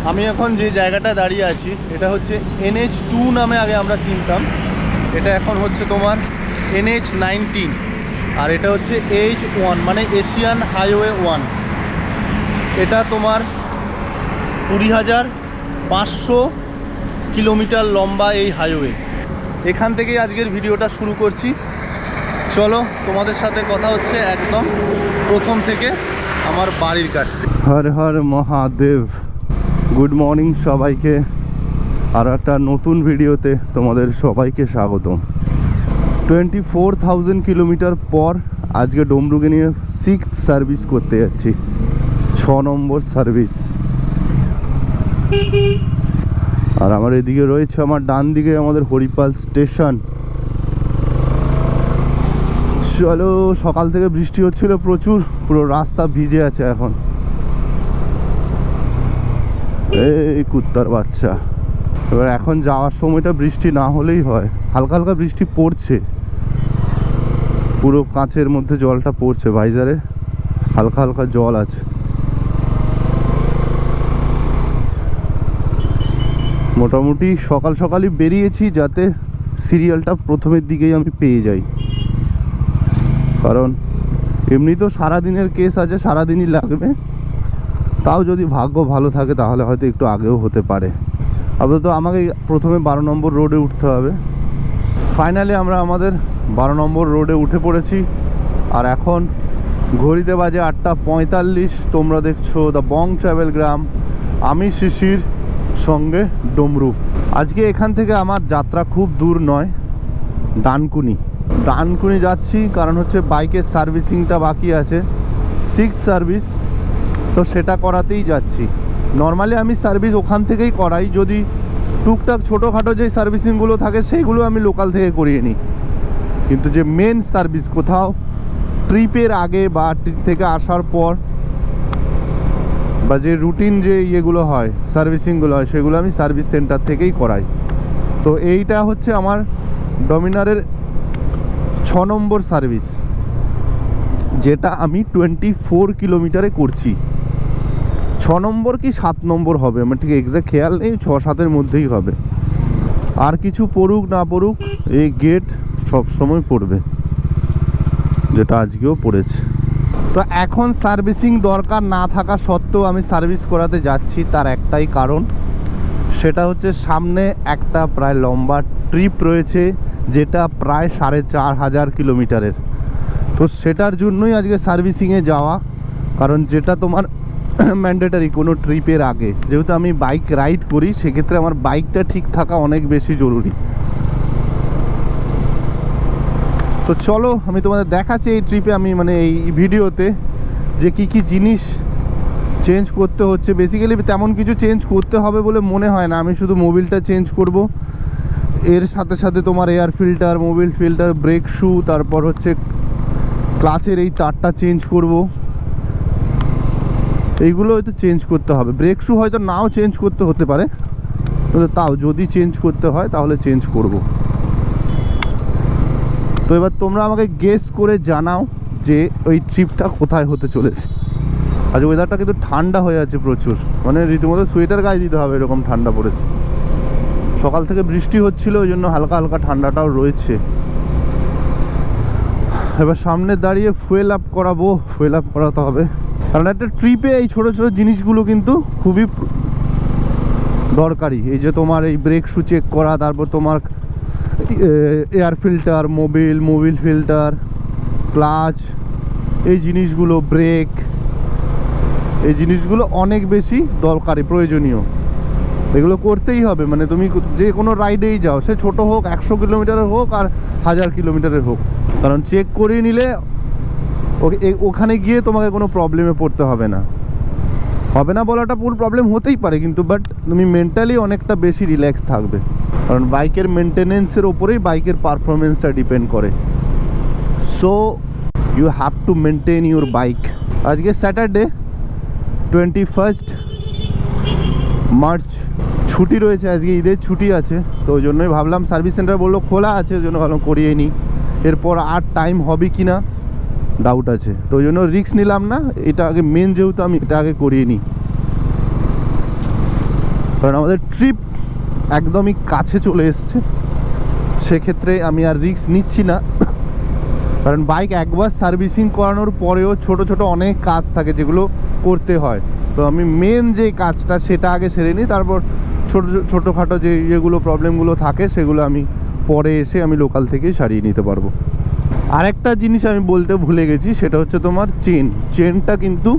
আমি এখন যে জায়গাটা দাঁড়িয়ে আছি এটা হচ্ছে NH2 নামে আগে আমরা চিনতাম, এটা এখন হচ্ছে তোমার NH19, আর এটা হচ্ছে H1 মানে এশিয়ান হাইওয়ে 1। এটা তোমার 20,500 কিলোমিটার লম্বা এই হাইওয়ে। এখান থেকেই আজকের ভিডিওটা শুরু করছি। চলো তোমাদের সাথে কথা হচ্ছে একদম প্রথম থেকে আমার বাড়ির কাছ থেকে। হর হর মহাদেব। গুড মর্নিং সবাইকে, আর একটা নতুন ভিডিওতে তোমাদের সবাইকে স্বাগতম। 24,000 কিলোমিটার পর আজকে ডমরুকে নিয়ে 6th সার্ভিস করতে যাচ্ছি, 6 নম্বর সার্ভিস। আর আমার এদিকে রয়েছে, আমার ডান দিকে আমাদের হরিপাল স্টেশন। চলো, সকাল থেকে বৃষ্টি হচ্ছিল প্রচুর, পুরো রাস্তা ভিজে আছে এখন। এই কুত্তার বাচ্চা, এবার এখন যাওয়ার সময়টা বৃষ্টি না হলেই হয়। হালকা হালকা বৃষ্টি পড়ছে, পুরো কাঁচের মধ্যে জলটা পড়ছে, ভাইজারে হালকা হালকা জল আছে। মোটামুটি সকাল সকালই বেরিয়েছি যাতে সিরিয়ালটা প্রথমের দিকেই আমি পেয়ে যাই, কারণ এমনি তো সারাদিনের কেস আছে, সারাদিনই লাগবে। তাও যদি ভাগ্য ভালো থাকে তাহলে হয়তো একটু আগেও হতে পারে। আপাতত আমাকে প্রথমে 12 নম্বর রোডে উঠতে হবে। ফাইনালি আমরা আমাদের 12 নম্বর রোডে উঠে পড়েছি। আর এখন ঘড়িতে বাজে 8:45। তোমরা দেখছো দ্য বং ট্রাভেল গ্রাম, আমি শিশির, সঙ্গে ডমরু। আজকে এখান থেকে আমার যাত্রা খুব দূর নয়, ডানকুনি যাচ্ছি, কারণ হচ্ছে বাইকের সার্ভিসিংটা বাকি আছে, 6th সার্ভিস, তো সেটা করাতেই যাচ্ছি। নর্মালি আমি সার্ভিস ওখান থেকেই করাই, যদি টুকটাক ছোটোখাটো যে সার্ভিসিংগুলো থাকে সেইগুলো আমি লোকাল থেকে করিয়ে নিই। কিন্তু যে মেন সার্ভিস কোথাও ট্রিপের আগে বা ট্রিপ থেকে আসার পর বা যে রুটিন যে ইয়েগুলো হয়, সার্ভিসিংগুলো হয়, সেগুলো আমি সার্ভিস সেন্টার থেকেই করাই। তো এইটা হচ্ছে আমার ডমিনারের 6 নম্বর সার্ভিস, যেটা আমি 24 কিলোমিটারে করছি। 6 নম্বর কি 7 নম্বর হবে আমার ঠিক এক্সাক্ট খেয়াল নেই, 6-7-এর মধ্যেই হবে। আর কিছু পড়ুক না পড়ুক, এই গেট সবসময় পড়বে, যেটা আজকেও পড়েছে। তো এখন সার্ভিসিং দরকার না থাকা সত্ত্বেও আমি সার্ভিস করাতে যাচ্ছি, তার একটাই কারণ, সেটা হচ্ছে সামনে একটা প্রায় লম্বা ট্রিপ রয়েছে, যেটা প্রায় 4,500 কিলোমিটারের। তো সেটার জন্যই আজকে সার্ভিসিংয়ে যাওয়া, কারণ যেটা তোমার ম্যান্ডেটারি কোনো ট্রিপের আগে। যেহেতু আমি বাইক রাইড করি, সেক্ষেত্রে আমার বাইকটা ঠিক থাকা অনেক বেশি জরুরি। তো চলো আমি তোমাদের দেখাচ্ছি এই ট্রিপে, আমি মানে এই ভিডিওতে যে কি জিনিস চেঞ্জ করতে হচ্ছে। বেসিক্যালি তেমন কিছু চেঞ্জ করতে হবে বলে মনে হয় না, আমি শুধু মোবিলটা চেঞ্জ করব, এর সাথে সাথে তোমার air filter, Mobil filter, brake shoe, তারপর হচ্ছে ক্লাচের এই তারটা চেঞ্জ করব, এইগুলো হয়তো চেঞ্জ করতে হবে। ব্রেক শু হয়তো নাও চেঞ্জ করতে হতে পারে, তাও যদি চেঞ্জ করতে হয় তাহলে চেঞ্জ করব। তো এবার তোমরা আমাকে গেস করে জানাও যে ওই ট্রিপটা কোথায় হতে চলেছে। আজ ওয়েদারটা কিন্তু ঠান্ডা হয়ে আছে প্রচুর, মানে রীতিমতো সোয়েটার গায়ে দিতে হবে, এরকম ঠান্ডা পড়েছে। সকাল থেকে বৃষ্টি হচ্ছিল, ওই জন্য হালকা হালকা ঠান্ডাটাও রয়েছে। এবার সামনে দাঁড়িয়ে ফুয়েল আপ করাতে হবে, কারণ একটা ট্রিপে এই ছোটো ছোটো জিনিসগুলো কিন্তু খুবই দরকারি। এই যে তোমার এই ব্রেক শু চেক করা, তারপর তোমার air filter, Mobil filter, clutch, এই জিনিসগুলো, ব্রেক, এই জিনিসগুলো অনেক বেশি দরকারি, প্রয়োজনীয়। এগুলো করতেই হবে, মানে তুমি যে কোনো রাইডেই যাও, সে ছোটো হোক, 100 কিলোমিটারের হোক আর 1000 কিলোমিটারের হোক, কারণ চেক করিয়ে নিলে ওখানে গিয়ে তোমাকে কোনো প্রবলেমে পড়তে হবে না বলাটা পুরো প্রবলেম হতেই পারে, কিন্তু বাট তুমি মেন্টালি অনেকটা বেশি রিল্যাক্স থাকবে, কারণ বাইকের মেনটেনেন্সের ওপরেই বাইকের পারফরমেন্সটা ডিপেন্ড করে। So you have to maintain your bike. আজকে স্যাটারডে 21 মার্চ, ছুটি রয়েছে, আজকে ঈদের ছুটি আছে, তো ওই জন্যই ভাবলাম, সার্ভিস সেন্টার বললো খোলা আছে, ওই জন্য ভাবলাম করিয়ে নিই। এরপর আর টাইম হবে কি না ডাউট আছে, তো ওই জন্য রিস্ক নিলাম না, এটা আগে মেন, যেহেতু আমি এটা আগে করিয়ে নিই। কারণ আমাদের ট্রিপ একদমই কাছে চলে এসছে, সেক্ষেত্রে আমি আর রিস্ক নিচ্ছি না। কারণ বাইক একবার সার্ভিসিং করানোর পরেও ছোট ছোট অনেক কাজ থাকে যেগুলো করতে হয়, তো আমি মেন যে কাজটা সেটা আগে সেরে নিই, তারপর ছোটোখাটো যে ইয়েগুলো প্রবলেমগুলো থাকে সেগুলো আমি পরে এসে আমি লোকাল থেকেই সারিয়ে নিতে পারবো। আরেকটা জিনিস আমি বলতে ভুলে গেছি, সেটা হচ্ছে তোমার চেনটা কিন্তু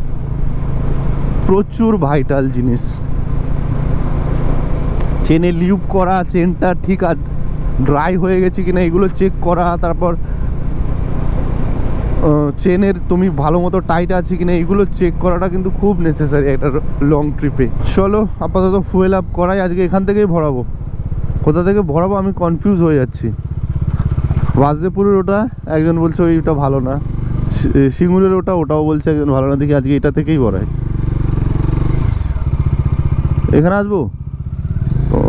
প্রচুর ভাইটাল জিনিস। চেনে লিউপ করা, চেনটা ঠিক ড্রাই হয়ে গেছে কিনা এগুলো চেক করা, তারপর চেনের তুমি ভালো মতো টাইট আছে কিনা এগুলো চেক করাটা কিন্তু খুব নেসেসারি একটা লং ট্রিপে। চলো আপাতত ফুয়েল আপ করাই, আজকে এখান থেকেই ভরাবো। কোথা থেকে ভরাবো আমি কনফিউজ হয়ে যাচ্ছি। ওয়াজেপুরের ওটা একজন বলছে ওইটা ভালো না, সিঙ্গুরের ওটাও বলছে একজন ভালো না, দেখি আজকে এটা থেকেই ভরাই। এখানে আসবো ও,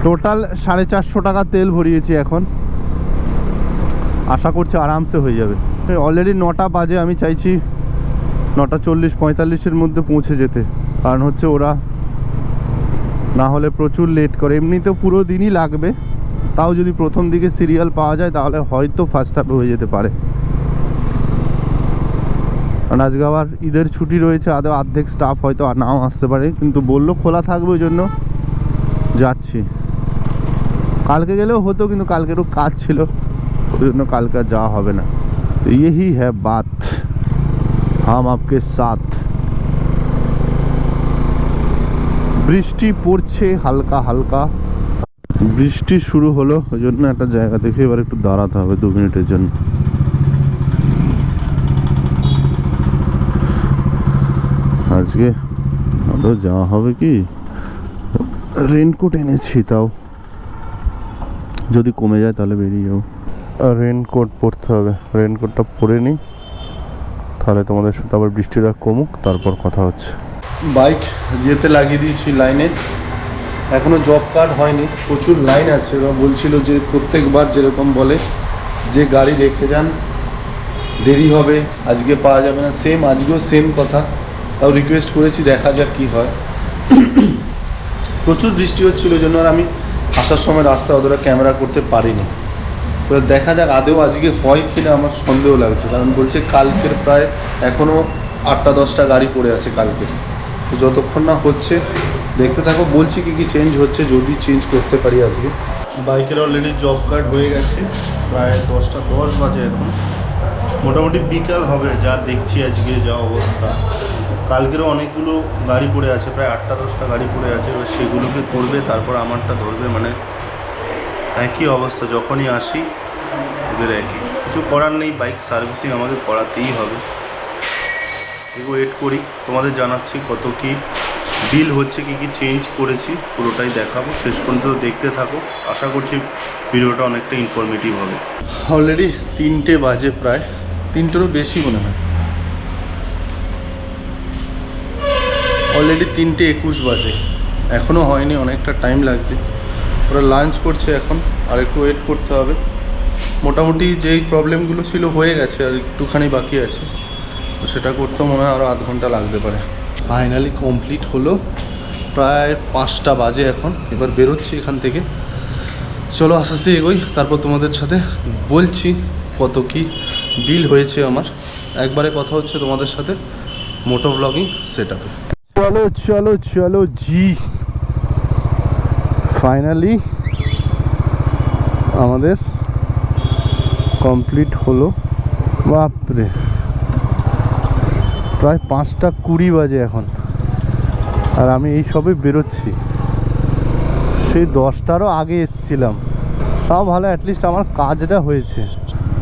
টোটাল 450 টাকা তেল ভরিয়েছি এখন, আশা করছি আরামসে হয়ে যাবে। অলরেডি 9টা বাজে, আমি চাইছি 9:40-45-এর মধ্যে পৌঁছে যেতে, কারণ হচ্ছে ওরা না হলে প্রচুর লেট করে। এমনিতে পুরো দিনই লাগবে, তাও যদি প্রথম দিকে সিরিয়াল পাওয়া যায় তাহলে হয়তো ফার্স্ট হাফে হয়ে যেতে পারে। কারণ আজকে আবার ঈদের ছুটি রয়েছে, অর্ধেক স্টাফ হয়তো নাও আসতে পারে, কিন্তু বললো খোলা থাকবে, ওই জন্য যাচ্ছি। কালকে গেলেও হতো, কিন্তু কালকেরও কাজ ছিল, ওই জন্য কালকে যাওয়া হবে না। यही है बात, हम आपके साथ। বৃষ্টি পড়ছে হালকা হালকা, বৃষ্টি শুরু হলো, ওই জন্য একটা জায়গা দেখে এবার একটু দাঁড়াতে হবে 2 মিনিটের জন্য। আজকে আদৌ যাওয়া হবে কি? রেনকোট এনেছি, তাও যদি কমে যায় তাহলে বেরিয়ে যাবো। রেনকোট পরতে হবে, রেনকোটটা পরে নিই, তাহলে তোমাদের সাথে আবার বৃষ্টিটা কমুক, তারপর কথা হচ্ছে। বাইক যেতে লাগিয়ে দিয়েছি লাইনে, এখনও জব কার্ড হয়নি, প্রচুর লাইন আছে। ওরা বলছিল যে প্রত্যেকবার যেরকম বলে যে গাড়ি রেখে যান, দেরি হবে, আজকে পাওয়া যাবে না, সেম আজকেও সেম কথা। তাও রিকোয়েস্ট করেছি, দেখা যাক কী হয়। প্রচুর বৃষ্টি হচ্ছিল, ওই জন্য আর আমি আসার সময় রাস্তা অতটা ক্যামেরা করতে পারিনি। তো দেখা যাক আদেও আজকে হয় কি না, আমার সন্দেহ লাগছে, কারণ বলছে কালকের প্রায় এখনও 8টা-10টা গাড়ি পড়ে আছে কালকের। তো যতক্ষণ না হচ্ছে দেখতে থাকো, বলছি কী কী চেঞ্জ হচ্ছে, যদি চেঞ্জ করতে পারি আজকে। বাইকের অলরেডি জব কার্ড হয়ে গেছে, প্রায় 10টা 10 বাজে এখন, মোটামুটি বিকাল হবে যা দেখছি আজকে যা অবস্থা। কালকেরও অনেকগুলো গাড়ি পড়ে আছে, প্রায় 8টা-10টা গাড়ি পড়ে আছে, এবার সেগুলোকে করবে, তারপর আমারটা ধরবে, মানে একই অবস্থা যখনই আসি এদের একই। কিছু করার নেই, বাইক সার্ভিসিং আমাকে করাতেই হবে। একটু ওয়েট করি, তোমাদের জানাচ্ছি কত কী বিল হচ্ছে, কী কী চেঞ্জ করেছি, পুরোটাই দেখাবো। শেষ পর্যন্ত দেখতে থাকো, আশা করছি ভিডিওটা অনেকটা ইনফরমেটিভ হবে। অলরেডি 3টে বাজে, প্রায় 3টেরও বেশি মনে হয়, অলরেডি 3:21 বাজে, এখনও হয়নি, অনেকটা টাইম লাগছে। ওরা লাঞ্চ করছে এখন, আর একটু ওয়েট করতে হবে। মোটামুটি যেই প্রবলেমগুলো ছিল হয়ে গেছে, আর একটুখানি বাকি আছে, তো সেটা করতে মনে হয় আরও আধ ঘন্টা লাগতে পারে। ফাইনালি কমপ্লিট হলো, প্রায় 5টা বাজে এখন, এবার বেরোচ্ছি এখান থেকে। চলো আস্তে আস্তে এগোই, তারপর তোমাদের সাথে বলছি কত কি বিল হয়েছে আমার। একবারে কথা হচ্ছে তোমাদের সাথে মোটো ব্লগিং সেট আপে। চলো চলো চলো জি, ফাইনালি আমাদের কমপ্লিট হলো। বাপরে, প্রায় 5:20 বাজে এখন, আর আমি এই সবে বেরোচ্ছি। সেই 10টারও আগে এসছিলাম, তাও ভালো, অ্যাটলিস্ট আমার কাজটা হয়েছে।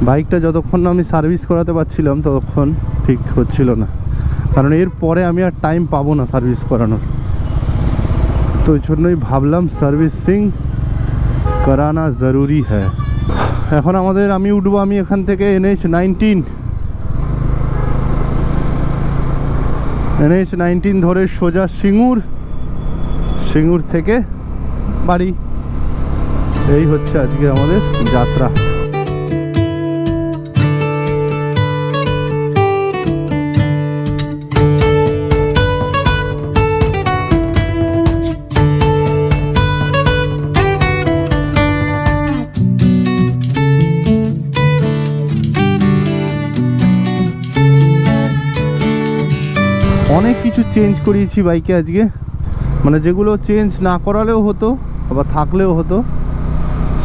বাইকটা যতক্ষণ না আমি সার্ভিস করাতে পারছিলাম ততক্ষণ ঠিক হচ্ছিল না, কারণ এর পরে আমি আর টাইম পাবো না সার্ভিস করানোর। তো ওই জন্যই ভাবলাম সার্ভিসিং করানা জরুরি হ্যাঁ। এখন আমি উঠবো, আমি এখান থেকে NH19 ধরে সোজা সিঙ্গুর থেকে বাড়ি। এই হচ্ছে আজকে আমাদের যাত্রা। অনেক কিছু চেঞ্জ করিয়েছি বাইকে আজকে, মানে যেগুলো চেঞ্জ না করালেও হতো আবার থাকলেও হতো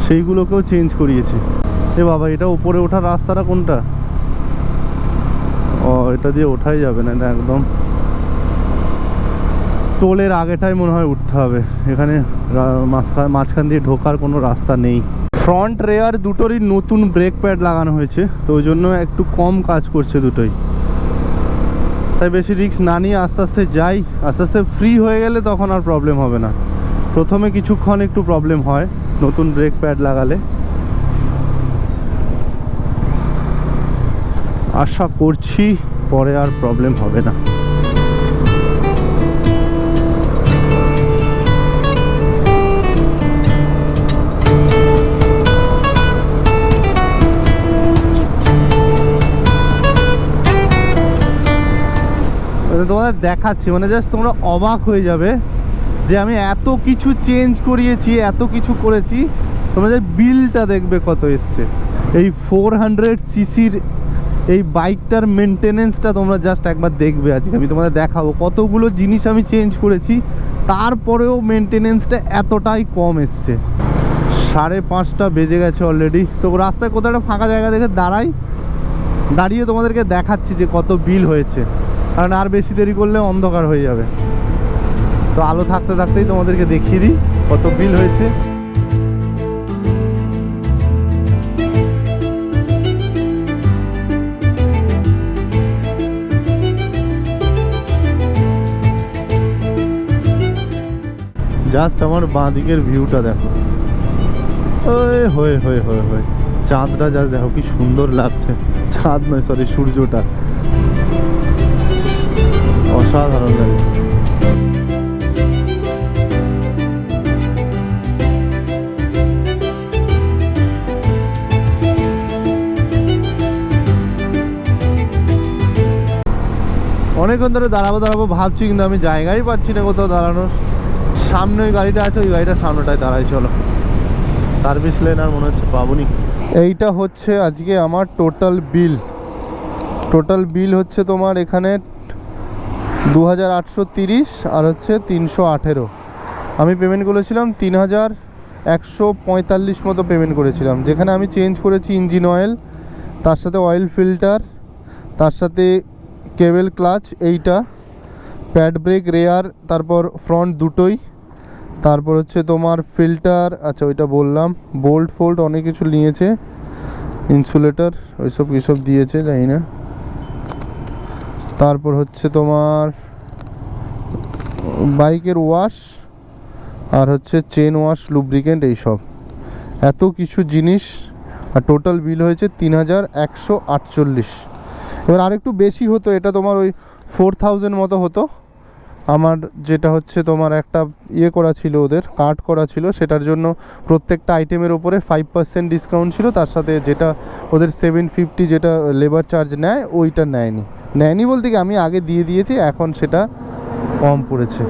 সেইগুলোকেও চেঞ্জ করিয়েছি। এ বাবা, এটা উপরে ওঠার রাস্তাটা কোনটা? ও, এটা দিয়ে ওঠাই যাবে না, এটা একদম টোলের আগেটাই মনে হয় উঠতে হবে। এখানে মাঝখান দিয়ে ঢোকার কোনো রাস্তা নেই। ফ্রন্ট রেয়ার দুটোরই নতুন ব্রেক প্যাড লাগানো হয়েছে, তো ওই জন্য একটু কম কাজ করছে দুটোই। তাই বেশি রিস্ক না নিয়ে আস্তে আস্তে যাই, আস্তে আস্তে ফ্রি হয়ে গেলে তখন আর প্রবলেম হবে না। প্রথমে কিছুক্ষণ একটু প্রবলেম হয় নতুন ব্রেক প্যাড লাগালে। আশা করছি পরে আর প্রবলেম হবে না। তোমাদের দেখাচ্ছি, মানে জাস্ট তোমরা অবাক হয়ে যাবে যে আমি এত কিছু চেঞ্জ করিয়েছি, এত কিছু করেছি। তোমরা যে বিলটা দেখবে কত এসছে। এই 400 সিসির এই বাইকটার মেনটেনেন্সটা তোমরা জাস্ট একবার দেখবে। আজকে আমি তোমাদের দেখাবো কতগুলো জিনিস আমি চেঞ্জ করেছি, তারপরেও মেনটেনেন্সটা এতটাই কম এসছে। 5:30 বেজে গেছে অলরেডি। তো রাস্তায় কোথাও একটা ফাঁকা জায়গা দেখে দাঁড়িয়ে তোমাদেরকে দেখাচ্ছি যে কত বিল হয়েছে, কারণ আর বেশি দেরি করলে অন্ধকার হয়ে যাবে। তো আলো থাকতে থাকতেই তোমাদেরকে দেখিয়ে দিই কত বিল হয়েছে। জাস্ট আমার বাঁ দিকের ভিউটা দেখো, ওই হয়ে হয়ে হয়ে হয়ে চাঁদটা জাস্ট দেখো কি সুন্দর লাগছে। চাঁদ নয়, সরি, সূর্যটা অসাধারণ লাগছে। অনেকক্ষণ ধরে দাঁড়াবো ভাবছি, কিন্তু আমি জায়গাই পাচ্ছি না কোথাও দাঁড়ানোর। সামনে ওই গাড়িটা আছে, ওই গাড়িটার সামনেটায় দাঁড়াই। চলো, সার্ভিস লেন আর মনে হচ্ছে পাবনি। এইটা হচ্ছে আজকে আমার টোটাল বিল হচ্ছে তোমার এখানে 2830 আর হচ্ছে 318। আমি পেমেন্ট করেছিলাম 3145 মতো পেমেন্ট করেছিলাম, যেখানে আমি চেঞ্জ করেছি ইঞ্জিন অয়েল, তার সাথে অয়েল ফিল্টার, তার সাথে কেবল ক্লাচ, এইটা প্যাড ব্রেক রেয়ার, তারপর ফ্রন্ট দুটোই, তারপর হচ্ছে তোমার ফিল্টার, আচ্ছা ওইটা বললাম, বোল্ট ফোল্ট অনেক কিছু নিয়েছে, ইনসুলেটর ওইসব কিসব দিয়েছে জানি না। তারপর হচ্ছে তোমার বাইকের ওয়াশ আর হচ্ছে চেন ওয়াশ, লুব্রিকেন্ট, এইসব এত কিছু জিনিস। আর টোটাল বিল হয়েছে 3148। এবার আরেকটু বেশি হতো, এটা তোমার ওই 4000 মতো হতো। আমার যেটা হচ্ছে তোমার একটা করা ছিল, ওদের কার্ড করা ছিল, সেটার জন্য প্রত্যেকটা আইটেমের ওপরে 5% ডিসকাউন্ট ছিল। তার সাথে যেটা ওদের 750 যেটা লেবার চার্জ নেয়, ওইটা নেয়নি বলতে কি আমি আগে দিয়ে দিয়েছি, এখন সেটা কম পড়েছে।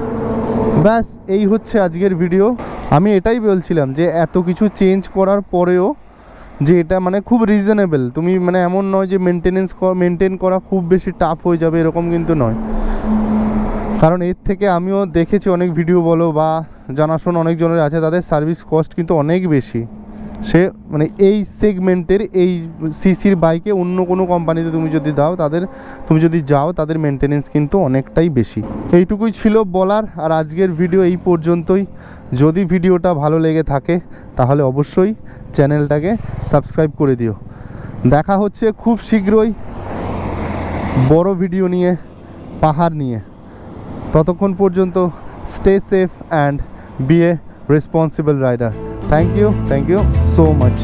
ব্যাস এই হচ্ছে আজকের ভিডিও। আমি এটাই বলছিলাম যে এত কিছু চেঞ্জ করার পরেও যে এটা মানে খুব রিজনেবল। তুমি মানে এমন নয় যে মেনটেন করা খুব বেশি টাফ হয়ে যাবে, এরকম কিন্তু নয়। কারণ এর থেকে আমিও দেখেছি অনেক ভিডিও বলো বা জানাশোনা অনেকজনের আছে, তাদের সার্ভিস কস্ট কিন্তু অনেক বেশি। সে মানে এই সেগমেন্টের এই সিসির বাইকে অন্য কোনো কোম্পানিতে তুমি যদি যাও তাদের মেনটেনেন্স কিন্তু অনেকটাই বেশি। এইটুকুই ছিল বলার। আর আজকের ভিডিও এই পর্যন্তই। যদি ভিডিওটা ভালো লেগে থাকে তাহলে অবশ্যই চ্যানেলটাকে সাবস্ক্রাইব করে দিও। দেখা হচ্ছে খুব শীঘ্রই বড় ভিডিও নিয়ে, পাহাড় নিয়ে। ততক্ষণ পর্যন্ত stay safe and be a responsible rider. Thank you so much.